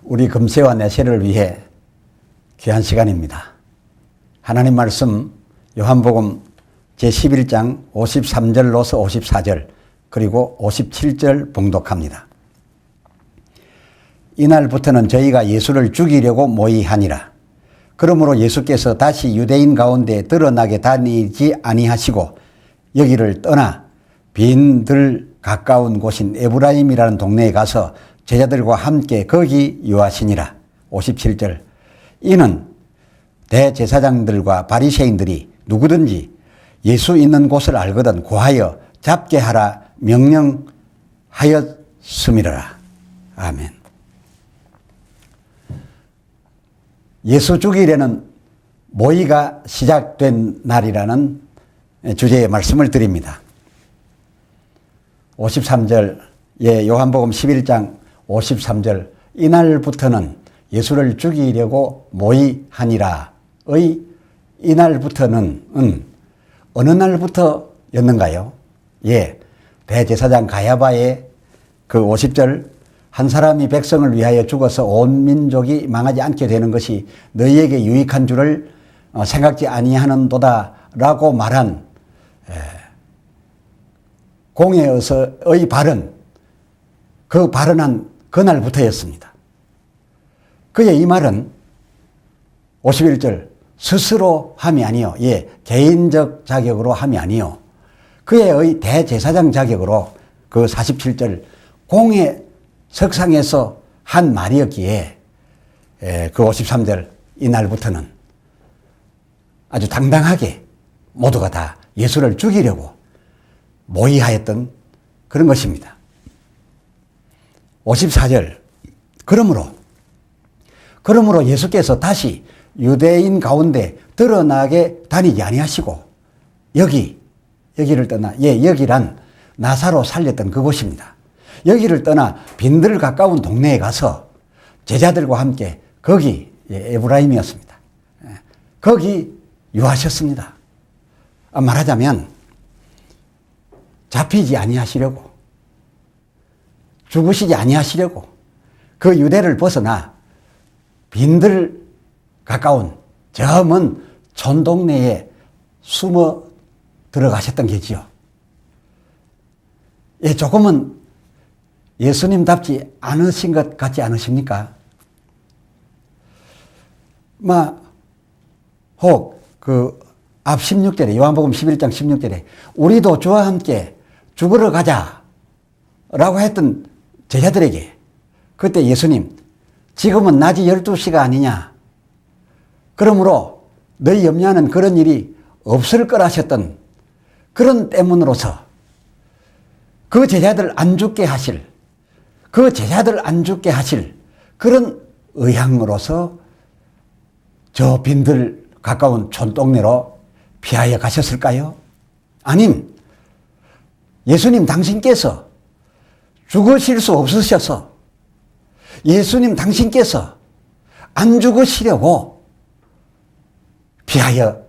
우리 금세와 내세를 위해 귀한 시간입니다. 하나님 말씀 요한복음 제11장 53절로서 54절 그리고 57절 봉독합니다. 이날부터는 저희가 예수를 죽이려고 모의하니라. 그러므로 예수께서 다시 유대인 가운데 드러나게 다니지 아니하시고 여기를 떠나 빈들 가까운 곳인 에브라임이라는 동네에 가서 제자들과 함께 거기 유하시니라. 57절. 이는 대제사장들과 바리새인들이 누구든지 예수 있는 곳을 알거든 고하여 잡게 하라 명령하였음이라. 아멘. 예수 죽이려는 모의가 시작된 날이라는 주제의 말씀을 드립니다. 53절의 요한복음 11장 53절 이날부터는 예수를 죽이려고 모의하니라의 이날부터는 어느 날부터였는가요? 예, 대제사장 가야바의 그 50절 한 사람이 백성을 위하여 죽어서 온 민족이 망하지 않게 되는 것이 너희에게 유익한 줄을 생각지 아니하는도다라고 말한 공회에서의 발언, 그 발언한 그날부터였습니다. 그의 이 말은 51절 스스로 함이 아니요, 예, 개인적 자격으로 함이 아니요, 그의 대제사장 자격으로 그 47절 공회 석상에서 한 말이었기에 그 53절 이날부터는 아주 당당하게 모두가 다 예수를 죽이려고 모의하였던 그런 것입니다. 54절 그러므로 예수께서 다시 유대인 가운데 드러나게 다니지 아니하시고 여기를 떠나, 예, 여기란 나사로 살렸던 그곳입니다. 여기를 떠나 빈들 가까운 동네에 가서 제자들과 함께 거기, 예, 에브라임이었습니다. 거기 유하셨습니다. 말하자면 잡히지 아니하시려고, 죽으시지 아니하시려고 그 유대를 벗어나 빈들 가까운 저 먼 촌동네에 숨어 들어가셨던 게지요. 예, 조금은 예수님답지 않으신 것 같지 않으십니까? 혹 앞 16절에 요한복음 11장 16절에 우리도 주와 함께 죽으러 가자라고 했던 제자들에게 그때 예수님 지금은 낮이 12시가 아니냐, 그러므로 너희 염려하는 그런 일이 없을 거라셨던 그런 때문으로서 그 제자들 안 죽게 하실 그런 의향으로서 저 빈들 가까운 촌동네로 피하여 가셨을까요? 아님 예수님 당신께서 죽으실 수 없으셔서 예수님 당신께서 안 죽으시려고 피하여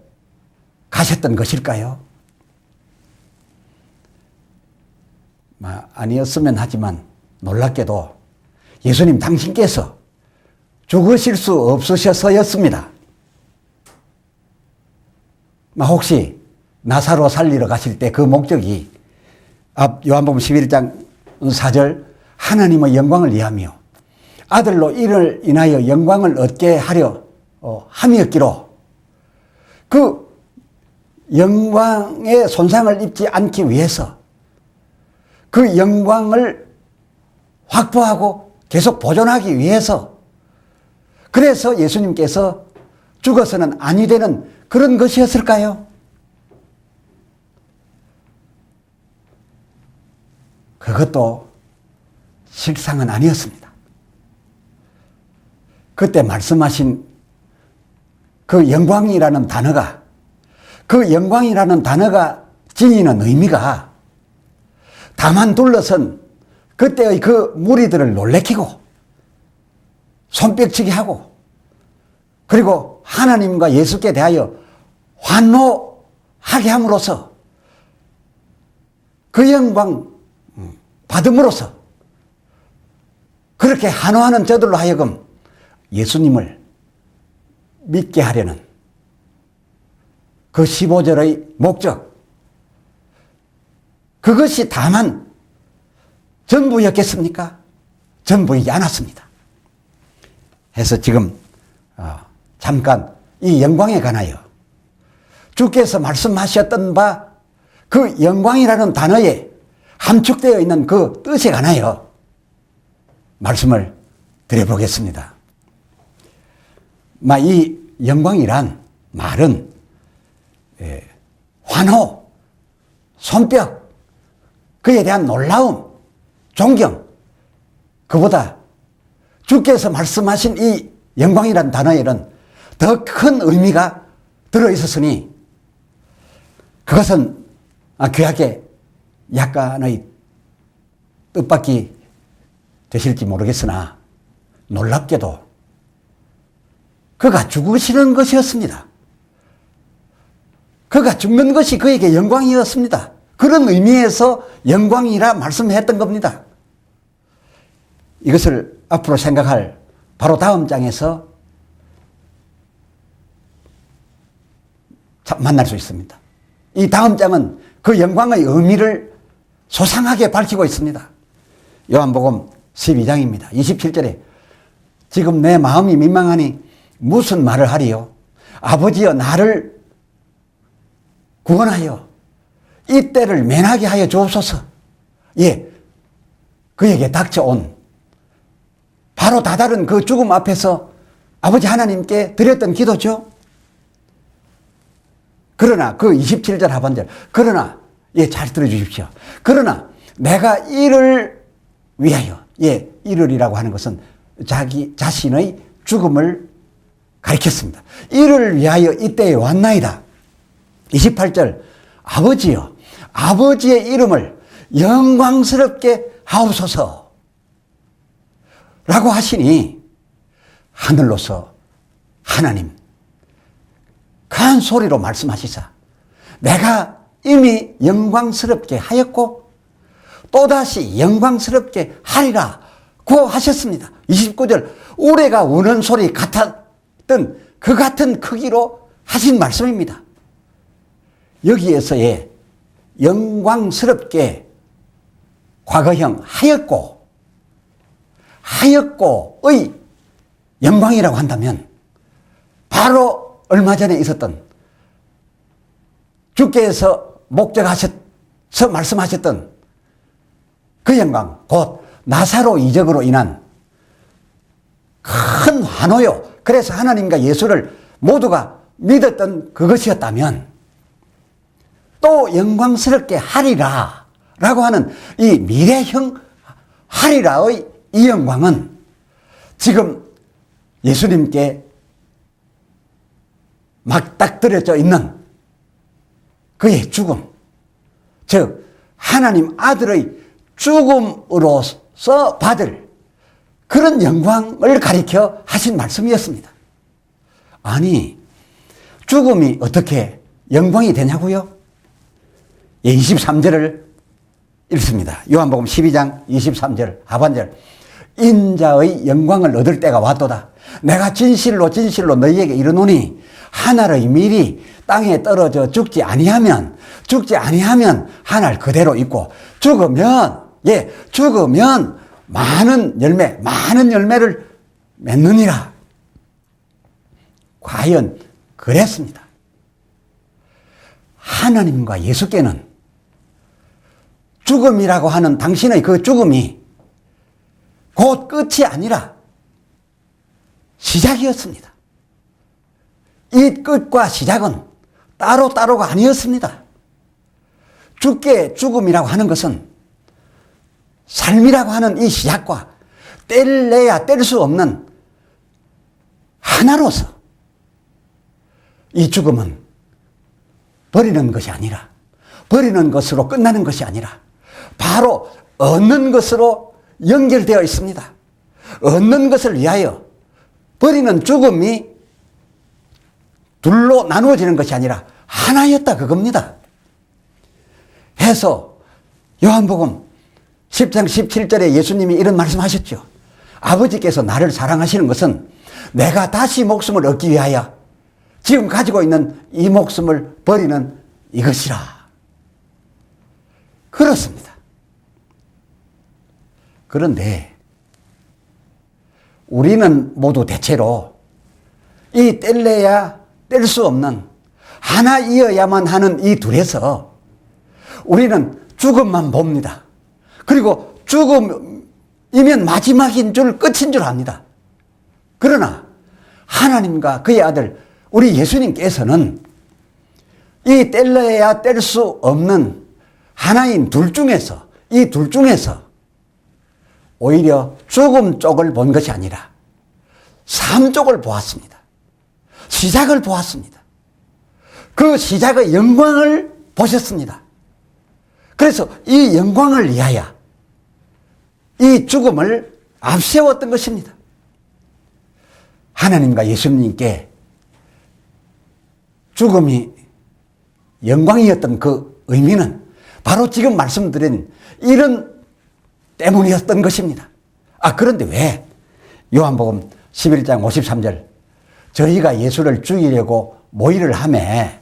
가셨던 것일까요? 아니었으면 하지만 놀랍게도 예수님 당신께서 죽으실 수 없으셔서였습니다. 혹시 나사로 살리러 가실 때 그 목적이 앞 요한복음 11장 4절 하나님의 영광을 위하며 아들로 이를 인하여 영광을 얻게 하려 함이었기로 그 영광의 손상을 입지 않기 위해서 그 영광을 확보하고 계속 보존하기 위해서 그래서 예수님께서 죽어서는 아니 되는 그런 것이었을까요? 그것도 실상은 아니었습니다. 그때 말씀하신 그 영광이라는 단어가 지니는 의미가 다만 둘러선 그때의 그 무리들을 놀래키고 손뼉치게 하고 그리고 하나님과 예수께 대하여 환호하게 함으로써 그 영광 받음으로써 그렇게 한호하는 저들로 하여금 예수님을 믿게 하려는 그 15절의 목적, 그것이 다만 전부였겠습니까? 전부이지 않았습니다. 해서 지금 잠깐 이 영광에 관하여 주께서 말씀하셨던 바 그 영광이라는 단어에 함축되어 있는 그 뜻에 관하여 말씀을 드려보겠습니다. 이 영광이란 말은 환호, 손뼉, 그에 대한 놀라움, 존경, 그보다 주께서 말씀하신 이 영광이란 단어에는 더 큰 의미가 들어있었으니 그것은 귀하게 약간의 뜻밖이 되실지 모르겠으나 놀랍게도 그가 죽으시는 것이었습니다. 그가 죽는 것이 그에게 영광이었습니다. 그런 의미에서 영광이라 말씀했던 겁니다. 이것을 앞으로 생각할 바로 다음 장에서 만날 수 있습니다. 이 다음 장은 그 영광의 의미를 소상하게 밝히고 있습니다. 요한복음 12장입니다. 27절에 지금 내 마음이 민망하니 무슨 말을 하리요? 아버지여 나를 구원하여 이 때를 면하게 하여 주옵소서. 예, 그에게 닥쳐온 바로 다다른 그 죽음 앞에서 아버지 하나님께 드렸던 기도죠. 그러나 그 27절 하반절, 그러나 잘 들어주십시오. 그러나 내가 이를 위하여, 이를이라고 하는 것은 자기 자신의 죽음을 가리켰습니다. 이를 위하여 이때에 왔나이다. 28절, 아버지여 아버지의 이름을 영광스럽게 하옵소서 라고 하시니 하늘로서 하나님 큰 소리로 말씀하시사 내가 이미 영광스럽게 하였고 또다시 영광스럽게 하리라고 하셨습니다. 29절 우레가 우는 소리 같았던 그 같은 크기로 하신 말씀입니다. 여기에서의 영광스럽게 과거형 하였고의 영광이라고 한다면 바로 얼마 전에 있었던 주께서 목적하셔서 말씀하셨던 그 영광, 곧 나사로 이적으로 인한 큰 환호요. 그래서 하나님과 예수를 모두가 믿었던 그것이었다면 또 영광스럽게 하리라 라고 하는 이 미래형 하리라의 이 영광은 지금 예수님께 맞닥뜨려져 있는 그의 죽음, 즉 하나님 아들의 죽음으로서 받을 그런 영광을 가리켜 하신 말씀이었습니다. 아니, 죽음이 어떻게 영광이 되냐고요? 23절을 읽습니다. 요한복음 12장 23절 하반절. 인자의 영광을 얻을 때가 왔도다. 내가 진실로 진실로 너희에게 이르노니 하늘의 밀이 땅에 떨어져 죽지 아니하면 하늘 그대로 있고 죽으면 많은 열매를 맺느니라. 과연 그랬습니다. 하나님과 예수께는 죽음이라고 하는 당신의 그 죽음이 곧 끝이 아니라 시작이었습니다. 이 끝과 시작은 따로따로가 아니었습니다. 주께 죽음이라고 하는 것은 삶이라고 하는 이 시작과 뗄래야 뗄 수 없는 하나로서 이 죽음은 버리는 것이 아니라, 버리는 것으로 끝나는 것이 아니라 바로 얻는 것으로 연결되어 있습니다. 얻는 것을 위하여 버리는 죽음이 둘로 나누어지는 것이 아니라 하나였다 그겁니다. 해서 요한복음 10장 17절에 예수님이 이런 말씀하셨죠. 아버지께서 나를 사랑하시는 것은 내가 다시 목숨을 얻기 위하여 지금 가지고 있는 이 목숨을 버리는 이것이라. 그렇습니다. 그런데 우리는 모두 대체로 이 뗄래야 뗄 수 없는 하나이어야만 하는 이 둘에서 우리는 죽음만 봅니다. 그리고 죽음이면 마지막인 줄, 끝인 줄 압니다. 그러나 하나님과 그의 아들 우리 예수님께서는 이 뗄래야 뗄 수 없는 하나인 둘 중에서, 이 둘 중에서 오히려 죽음 쪽을 본 것이 아니라 삶 쪽을 보았습니다. 시작을 보았습니다. 그 시작의 영광을 보셨습니다. 그래서 이 영광을 위하여 이 죽음을 앞세웠던 것입니다. 하나님과 예수님께 죽음이 영광이었던 그 의미는 바로 지금 말씀드린 이런 때문이었던 것입니다. 그런데 왜 요한복음 11장 53절 저희가 예수를 죽이려고 모의를 하매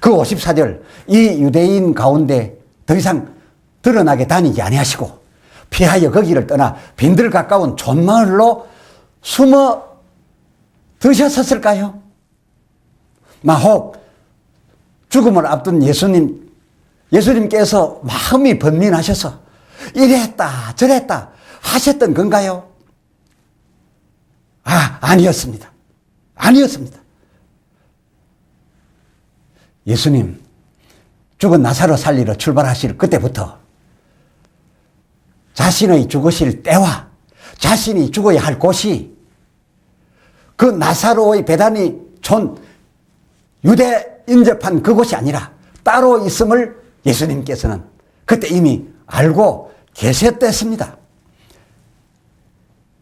그 54절 이 유대인 가운데 더 이상 드러나게 다니지 아니하시고 피하여 거기를 떠나 빈들 가까운 촌마을로 숨어 드셨었을까요? 혹 죽음을 앞둔 예수님께서 마음이 번민하셔서 이랬다 저랬다 하셨던 건가요? 아니었습니다. 아니었습니다. 예수님 죽은 나사로 살리러 출발하실 그때부터 자신의 죽으실 때와 자신이 죽어야 할 곳이 그 나사로의 베다니 촌 유대 인접한 그곳이 아니라 따로 있음을 예수님께서는 그때 이미 알고 계셨댔습니다.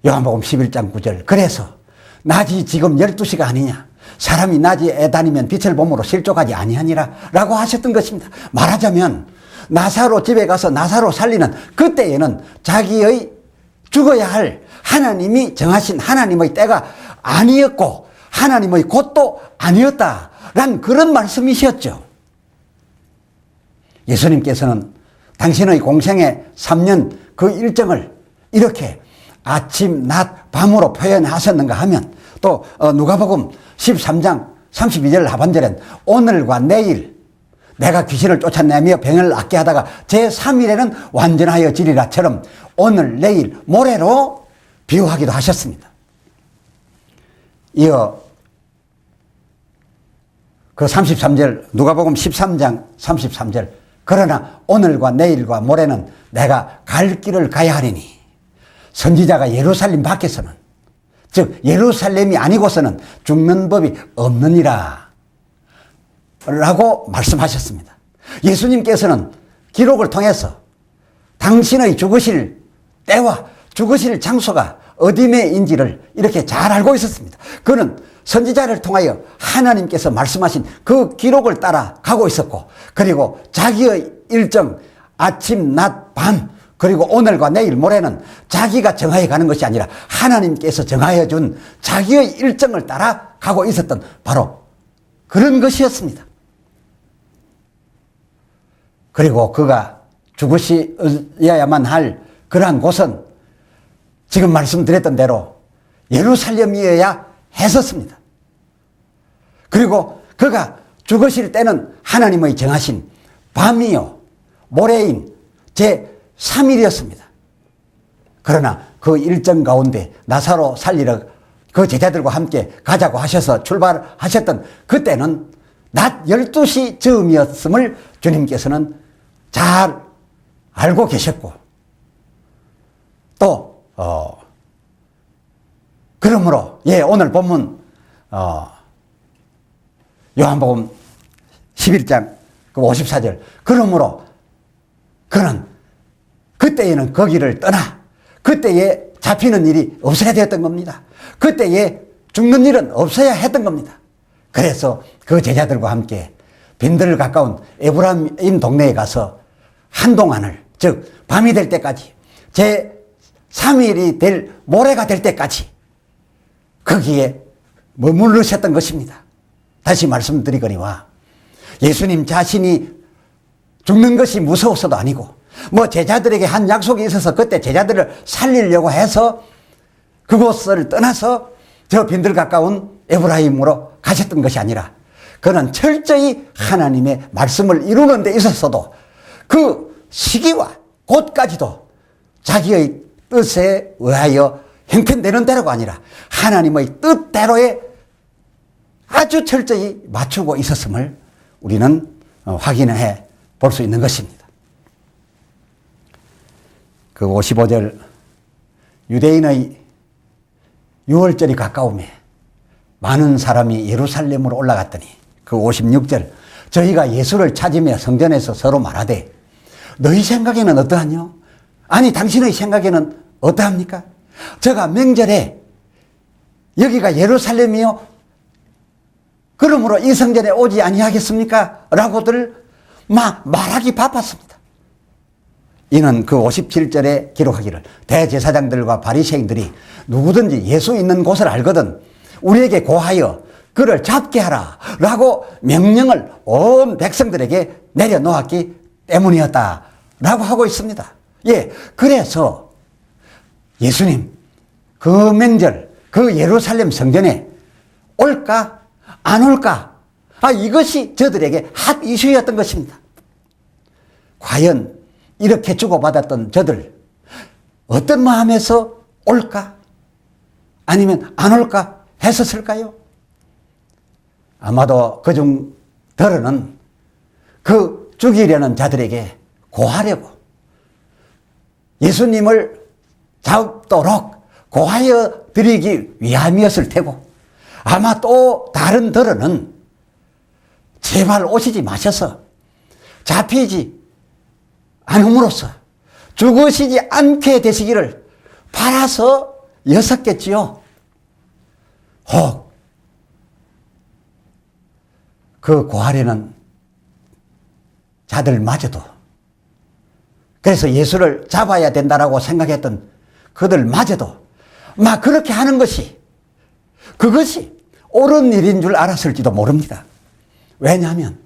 요한복음 11장 9절 그래서 낮이 지금 12시가 아니냐 사람이 낮에 다니면 빛을 봄으로 실족하지 아니하니라 라고 하셨던 것입니다. 말하자면 나사로 집에 가서 나사로 살리는 그때에는 자기의 죽어야 할 하나님이 정하신 하나님의 때가 아니었고 하나님의 곳도 아니었다라는 그런 말씀이셨죠. 예수님께서는 당신의 공생의 3년 그 일정을 이렇게 아침, 낮, 밤으로 표현하셨는가 하면 또 누가복음 13장 32절 하반절엔 오늘과 내일 내가 귀신을 쫓아내며 병을 낫게 하다가 제3일에는 완전하여 지리라처럼 오늘, 내일, 모레로 비유하기도 하셨습니다. 이어 그 33절 누가복음 13장 33절 그러나 오늘과 내일과 모레는 내가 갈 길을 가야 하리니 선지자가 예루살렘 밖에서는 즉 예루살렘이 아니고서는 죽는 법이 없느니라 라고 말씀하셨습니다. 예수님께서는 기록을 통해서 당신의 죽으실 때와 죽으실 장소가 어디매인지를 이렇게 잘 알고 있었습니다. 그는 선지자를 통하여 하나님께서 말씀하신 그 기록을 따라 가고 있었고 그리고 자기의 일정 아침, 낮, 밤 그리고 오늘과 내일, 모레는 자기가 정하여 가는 것이 아니라 하나님께서 정하여 준 자기의 일정을 따라 가고 있었던 바로 그런 것이었습니다. 그리고 그가 죽으셔야만 할 그러한 곳은 지금 말씀드렸던 대로 예루살렘이어야 했었습니다. 그리고 그가 죽으실 때는 하나님의 정하신 밤이요 모레인 제3일이었습니다. 그러나 그 일정 가운데 나사로 살리러 그 제자들과 함께 가자고 하셔서 출발하셨던 그때는 낮 12시 즈음이었음을 주님께서는 잘 알고 계셨고 또 그러므로 오늘 본문 요한복음 11장 54절 그러므로 그는 그때에는 거기를 떠나 그때에 잡히는 일이 없어야 되었던 겁니다. 그때에 죽는 일은 없어야 했던 겁니다. 그래서 그 제자들과 함께 빈들 가까운 에브라임 동네에 가서 한동안을 즉 밤이 될 때까지 3일이 될 모레가 될 때까지 거기에 머무르셨던 것입니다. 다시 말씀드리거니와 예수님 자신이 죽는 것이 무서워서도 아니고 뭐 제자들에게 한 약속이 있어서 그때 제자들을 살리려고 해서 그곳을 떠나서 저 빈들 가까운 에브라임으로 가셨던 것이 아니라 그는 철저히 하나님의 말씀을 이루는 데 있어서도 그 시기와 곳까지도 자기의 뜻에 의하여 형편되는 대로가 아니라 하나님의 뜻대로에 아주 철저히 맞추고 있었음을 우리는 확인해 볼 수 있는 것입니다. 그 55절 유대인의 유월절이 가까우며 많은 사람이 예루살렘으로 올라갔더니 그 56절 저희가 예수를 찾으며 성전에서 서로 말하되 너희 생각에는 어떠하뇨? 아니 당신의 생각에는 어떠합니까? 저가 명절에 여기가 예루살렘이요 그러므로 이 성전에 오지 아니하겠습니까? 라고들 말하기 바빴습니다. 이는 그 57절에 기록하기를 대제사장들과 바리새인들이 누구든지 예수 있는 곳을 알거든 우리에게 고하여 그를 잡게 하라 라고 명령을 온 백성들에게 내려놓았기 때문이었다 라고 하고 있습니다. 예, 그래서 예수님 그 명절 그 예루살렘 성전에 올까 안 올까 이것이 저들에게 핫 이슈였던 것입니다. 과연 이렇게 주고받았던 저들 어떤 마음에서 올까 아니면 안 올까 했었을까요? 아마도 그중 더러는 그 죽이려는 자들에게 고하려고 예수님을 잡도록 고하여 드리기 위함이었을 테고 아마 또 다른 더러는 제발 오시지 마셔서 잡히지 않음으로써 죽으시지 않게 되시기를 바라서 였었겠지요. 혹 그 고하려는 자들마저도 그래서 예수를 잡아야 된다라고 생각했던 그들마저도 막 그렇게 하는 것이 그것이 옳은 일인 줄 알았을지도 모릅니다. 왜냐하면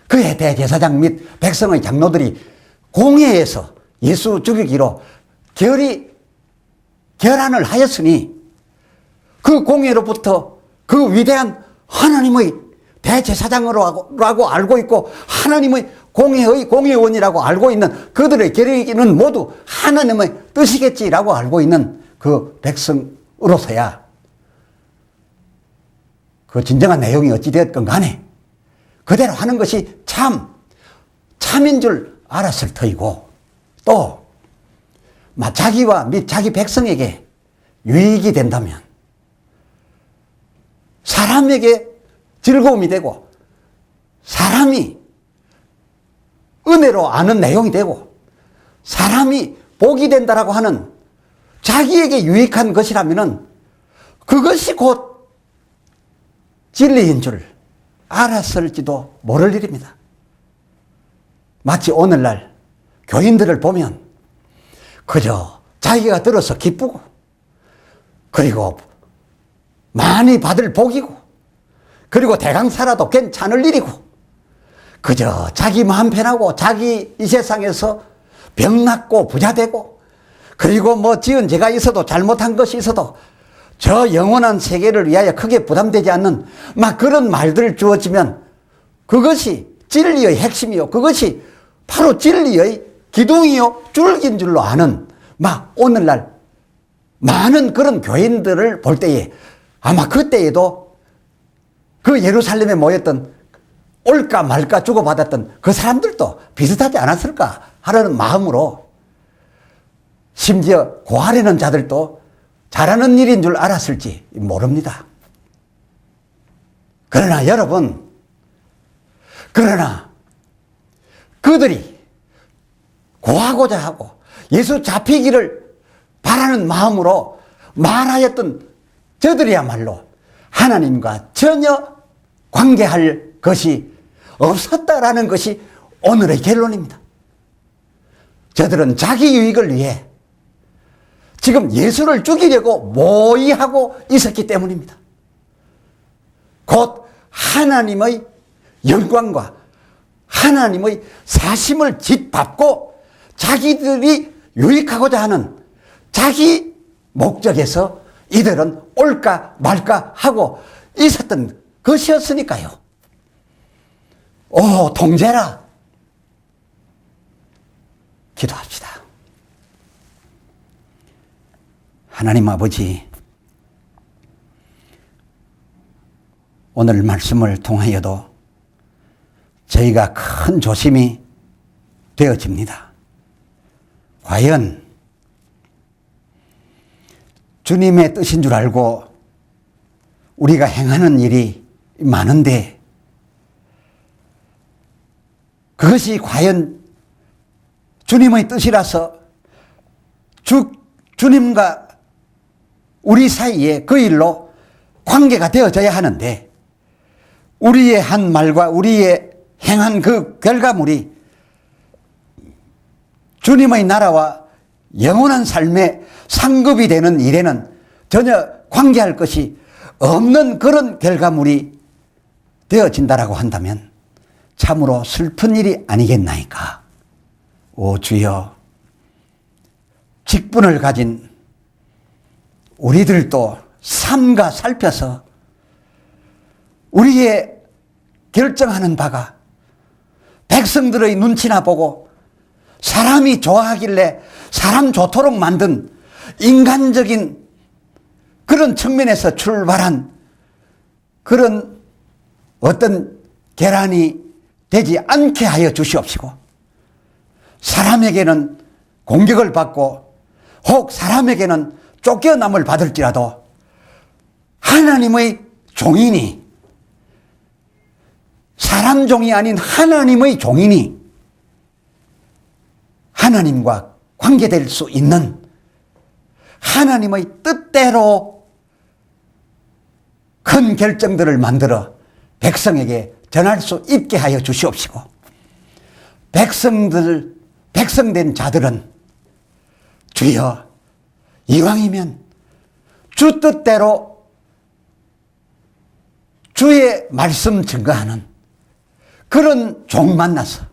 그의 대제사장 및 백성의 장로들이 공회에서 예수 죽이기로 결안을 하였으니 그 공회로부터 그 위대한 하나님의 대제사장으로라고 알고 있고 하나님의 공회의 공회원이라고 알고 있는 그들의 결의는 모두 하나님의 뜻이겠지라고 알고 있는 그 백성으로서야 그 진정한 내용이 어찌되었건 간에 그대로 하는 것이 참인 줄 알았을 터이고 또 자기와 및 자기 백성에게 유익이 된다면 사람에게 즐거움이 되고 사람이 은혜로 아는 내용이 되고 사람이 복이 된다라고 하는 자기에게 유익한 것이라면 그것이 곧 진리인 줄 알았을지도 모를 일입니다. 마치 오늘날 교인들을 보면 그저 자기가 들어서 기쁘고 그리고 많이 받을 복이고 그리고 대강 살아도 괜찮을 일이고 그저 자기 마음 편하고 자기 이 세상에서 병났고 부자되고 그리고 뭐 지은 죄가 있어도 잘못한 것이 있어도 저 영원한 세계를 위하여 크게 부담되지 않는 막 그런 말들을 주어지면 그것이 진리의 핵심이요 그것이 바로 진리의 기둥이요 줄기인 줄로 아는 막 오늘날 많은 그런 교인들을 볼 때에 아마 그때에도 그 예루살렘에 모였던 올까 말까 주고받았던 그 사람들도 비슷하지 않았을까 하는 마음으로 심지어 고하려는 자들도 잘하는 일인 줄 알았을지 모릅니다. 그러나 여러분, 그러나 그들이 고하고자 하고 예수 잡히기를 바라는 마음으로 말하였던 저들이야말로 하나님과 전혀 관계할 것이 없었다라는 것이 오늘의 결론입니다. 저들은 자기 유익을 위해 지금 예수를 죽이려고 모의하고 있었기 때문입니다. 곧 하나님의 영광과 하나님의 사심을 짓밟고 자기들이 유익하고자 하는 자기 목적에서 이들은 옳까 말까 하고 있었던 것이었으니까요. 오, 통제라. 기도합시다. 하나님 아버지, 오늘 말씀을 통하여도 저희가 큰 조심이 되어집니다. 과연 주님의 뜻인 줄 알고 우리가 행하는 일이 많은데 그것이 과연 주님의 뜻이라서 주님과 우리 사이에 그 일로 관계가 되어져야 하는데 우리의 한 말과 우리의 행한 그 결과물이 주님의 나라와 영원한 삶에 상급이 되는 일에는 전혀 관계할 것이 없는 그런 결과물이 되어진다라고 한다면 참으로 슬픈 일이 아니겠나이까. 오 주여, 직분을 가진 우리들도 삼가 살펴서 우리의 결정하는 바가 백성들의 눈치나 보고 사람이 좋아하길래 사람 좋도록 만든 인간적인 그런 측면에서 출발한 그런 어떤 계란이 되지 않게 하여 주시옵시고, 사람에게는 공격을 받고 혹 사람에게는 쫓겨남을 받을지라도 하나님의 종이니, 사람 종이 아닌 하나님의 종이니 하나님과 관계될 수 있는 하나님의 뜻대로 큰 결정들을 만들어 백성에게 전할 수 있게 하여 주시옵시고, 백성된 자들은 주여 이왕이면 주 뜻대로 주의 말씀 증거하는 그런 종 만나서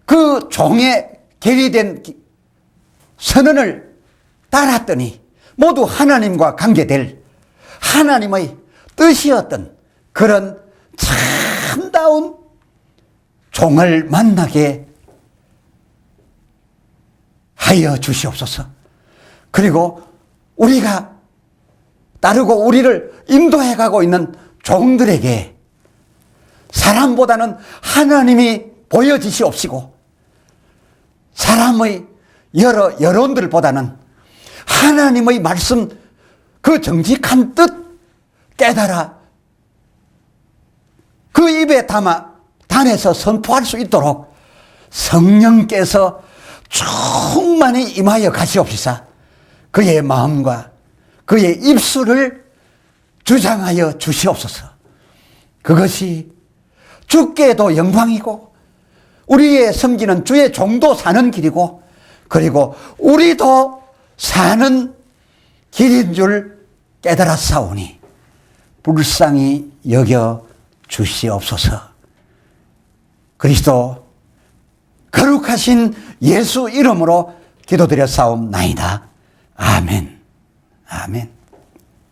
그 종의 계리된 선언을 따랐더니 모두 하나님과 관계될 하나님의 뜻이었던 그런 참다운 종을 만나게 하여 주시옵소서. 그리고 우리가 따르고 우리를 인도해 가고 있는 종들에게 사람보다는 하나님이 보여지시옵시고, 사람의 여러 여론들보다는 하나님의 말씀 그 정직한 뜻 깨달아 그 입에 단에서 선포할 수 있도록 성령께서 충만히 임하여 가시옵시사 그의 마음과 그의 입술을 주장하여 주시옵소서. 그것이 주께도 영광이고 우리의 섬기는 주의 종도 사는 길이고 그리고 우리도 사는 길인 줄 깨달았사오니 불쌍히 여겨 주시옵소서. 그리스도 거룩하신 예수 이름으로 기도드려 싸움나이다. 아멘. 아멘.